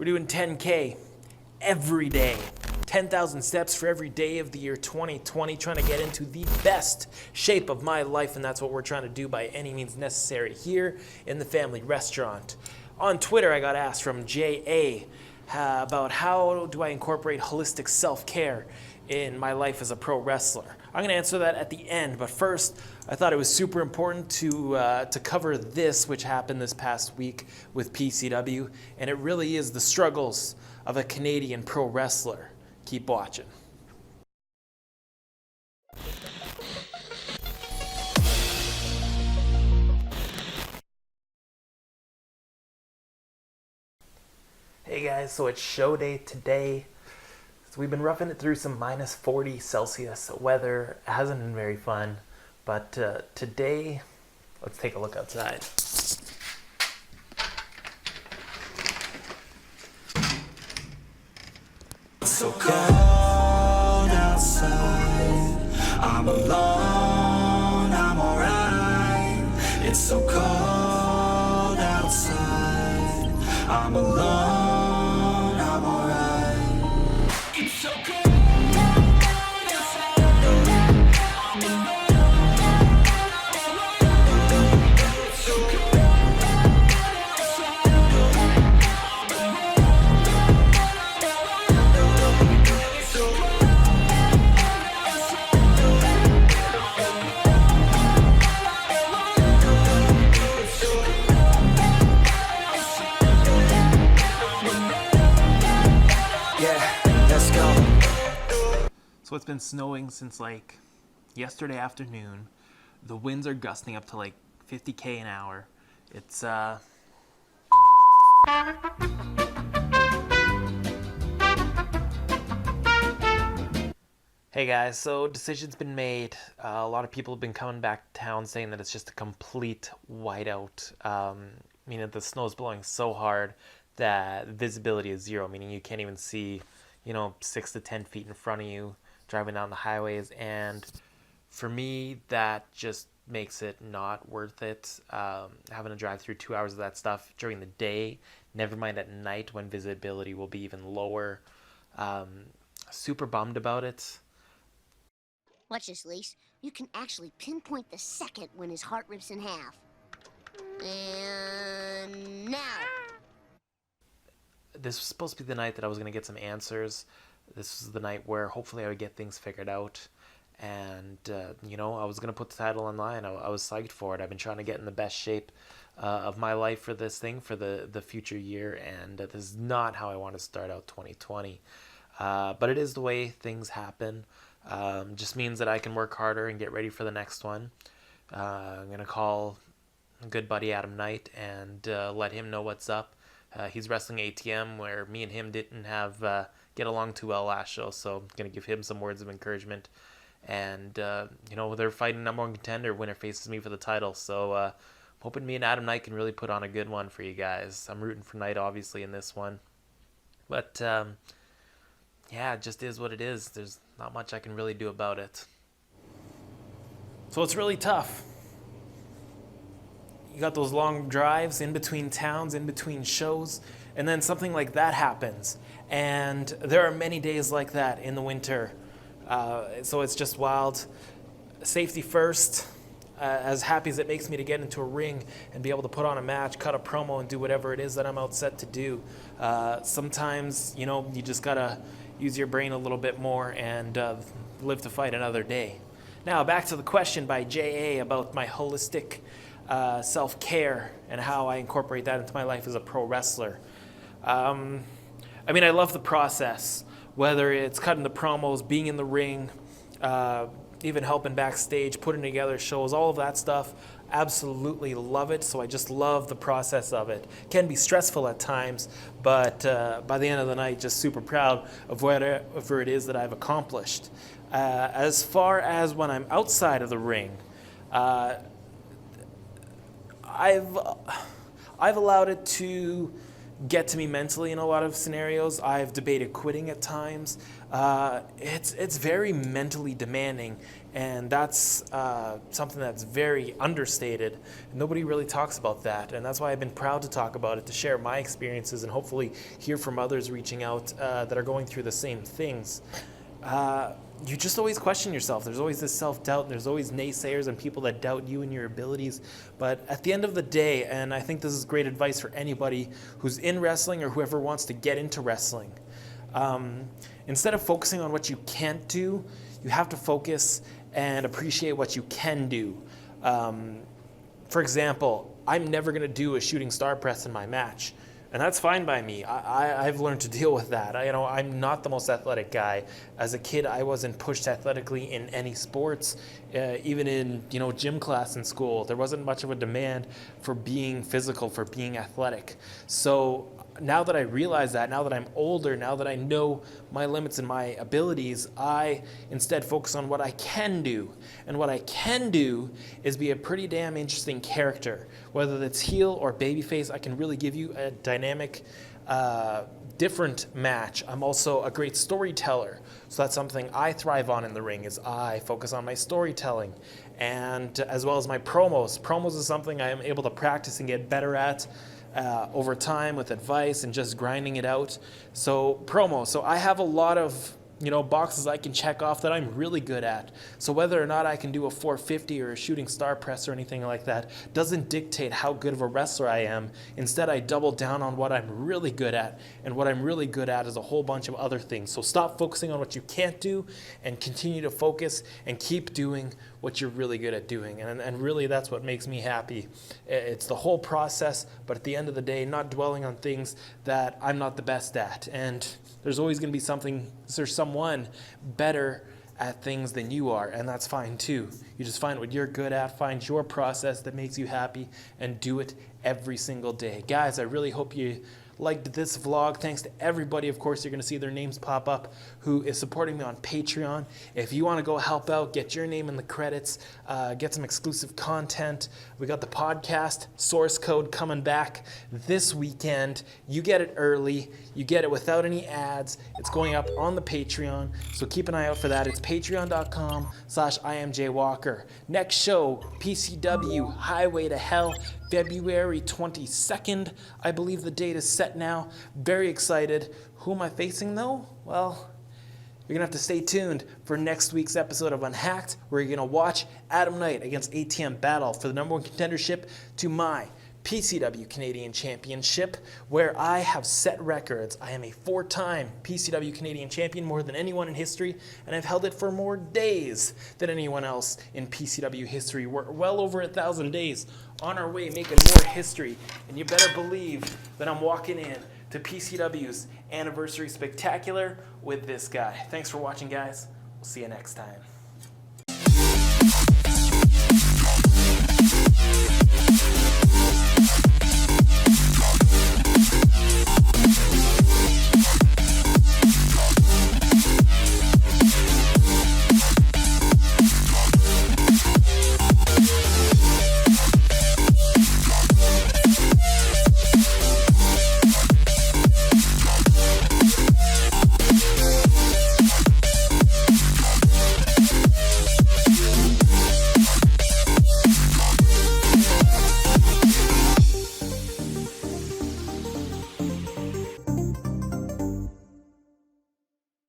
We're doing 10K every day. 10,000 steps for every day of the year 2020, trying to get into the best shape of my life, and that's what we're trying to do by any means necessary here in the family restaurant. On Twitter, I got asked from J.A. About how do I incorporate holistic self-care in my life as a pro wrestler. I'm going to answer that at the end, but first, I thought it was super important to cover this, which happened this past week with PCW, and it really is the struggles of a Canadian pro wrestler. Keep watching. Hey guys, so it's show day today. So we've been roughing it through some minus 40 Celsius weather. It hasn't been very fun, but today, let's take a look outside. It's so cold outside, I'm alone, I'm alright. It's so cold outside, I'm alone, I'm alright. It's so cold outside, I'm alone, it's so cold outside, I'm alone. So it's been snowing since like yesterday afternoon. The winds are gusting up to like 50k an hour. It's Hey guys, so decision's been made. A lot of people have been coming back to town saying that it's just a complete whiteout. Meaning the snow's blowing so hard that visibility is zero, meaning you can't even see, 6 to 10 feet in front of you driving down the highways. And for me, that just makes it not worth it. Having to drive through 2 hours of that stuff during the day, never mind at night when visibility will be even lower. Super bummed about it. Watch this, Lise. You can actually pinpoint the second when his heart rips in half. And now. This was supposed to be the night that I was going to get some answers. This was the night where hopefully I would get things figured out. And, I was going to put the title online. I was psyched for it. I've been trying to get in the best shape of my life for this thing, for the future year. And this is not how I want to start out 2020. But it is the way things happen. Just means that I can work harder and get ready for the next one. I'm going to call a good buddy Adam Knight and let him know what's up. He's wrestling ATM where me and him didn't get along too well last show, so I'm going to give him some words of encouragement. And, they're fighting number one contender. Winner faces me for the title, so I'm hoping me and Adam Knight can really put on a good one for you guys. I'm rooting for Knight, obviously, in this one. But, yeah, it just is what it is. There's not much I can really do about it. So it's really tough. You got those long drives in between towns, in between shows, and then something like that happens. And there are many days like that in the winter. So it's just wild. Safety first. As happy as it makes me to get into a ring and be able to put on a match, cut a promo, and do whatever it is that I'm out set to do. Sometimes, you just gotta use your brain a little bit more and live to fight another day. Now, back to the question by J.A. about my holistic self-care and how I incorporate that into my life as a pro wrestler. I love the process, whether it's cutting the promos, being in the ring, even helping backstage, putting together shows, all of that stuff. Absolutely love it. So I just love the process of it. Can be stressful at times, but by the end of the night, just super proud of whatever it is that I've accomplished. As far as when I'm outside of the ring, I've allowed it to get to me mentally in a lot of scenarios. I've debated quitting at times. It's very mentally demanding, and that's something that's very understated. Nobody really talks about that, and that's why I've been proud to talk about it, to share my experiences and hopefully hear from others reaching out that are going through the same things. You just always question yourself. There's always this self-doubt, and there's always naysayers and people that doubt you and your abilities. But at the end of the day, and I think this is great advice for anybody who's in wrestling or whoever wants to get into wrestling, instead of focusing on what you can't do, you have to focus and appreciate what you can do. For example, I'm never going to do a shooting star press in my match. And that's fine by me. I've learned to deal with that. I'm not the most athletic guy. As a kid, I wasn't pushed athletically in any sports. Even in gym class in school, there wasn't much of a demand for being physical, for being athletic. So now that I realize that, now that I'm older, now that I know my limits and my abilities, I instead focus on what I can do. And what I can do is be a pretty damn interesting character. Whether that's heel or babyface, I can really give you a dynamic, different match. I'm also a great storyteller. So that's something I thrive on in the ring, is I focus on my storytelling. And as well as my promos. Promos is something I am able to practice and get better at over time with advice and just grinding it out. So promo. So I have a lot of boxes I can check off that I'm really good at. So whether or not I can do a 450 or a shooting star press or anything like that doesn't dictate how good of a wrestler I am. Instead, I double down on what I'm really good at, and what I'm really good at is a whole bunch of other things. So stop focusing on what you can't do and continue to focus and keep doing what you're really good at doing. And really that's what makes me happy. It's the whole process, but at the end of the day, not dwelling on things that I'm not the best at. And there's always going to be someone better at things than you are, and that's fine too. You just find what you're good at, find your process that makes you happy, and do it every single day. Guys, I really hope you liked this vlog. Thanks to everybody, of course, you're going to see their names pop up, who is supporting me on Patreon. If you want to go help out, get your name in the credits, get some exclusive content. We got the podcast Source Code coming back this weekend. You get it early. You get it without any ads. It's going up on the Patreon, so keep an eye out for that. It's patreon.com/IamJWalker. Next show, PCW Highway to Hell, February 22nd. I believe the date is set now. Very excited. Who am I facing though? Well, you're going to have to stay tuned for next week's episode of Unhack'd, where you're going to watch Adam Knight against ATM battle for the #1 contendership to my PCW Canadian Championship, where I have set records. I am a 4-time PCW Canadian Champion, more than anyone in history, and I've held it for more days than anyone else in PCW history. We're well over 1,000 days on our way making more history, and you better believe that I'm walking in to PCW's Anniversary Spectacular with this guy. Thanks for watching, guys. We'll see you next time.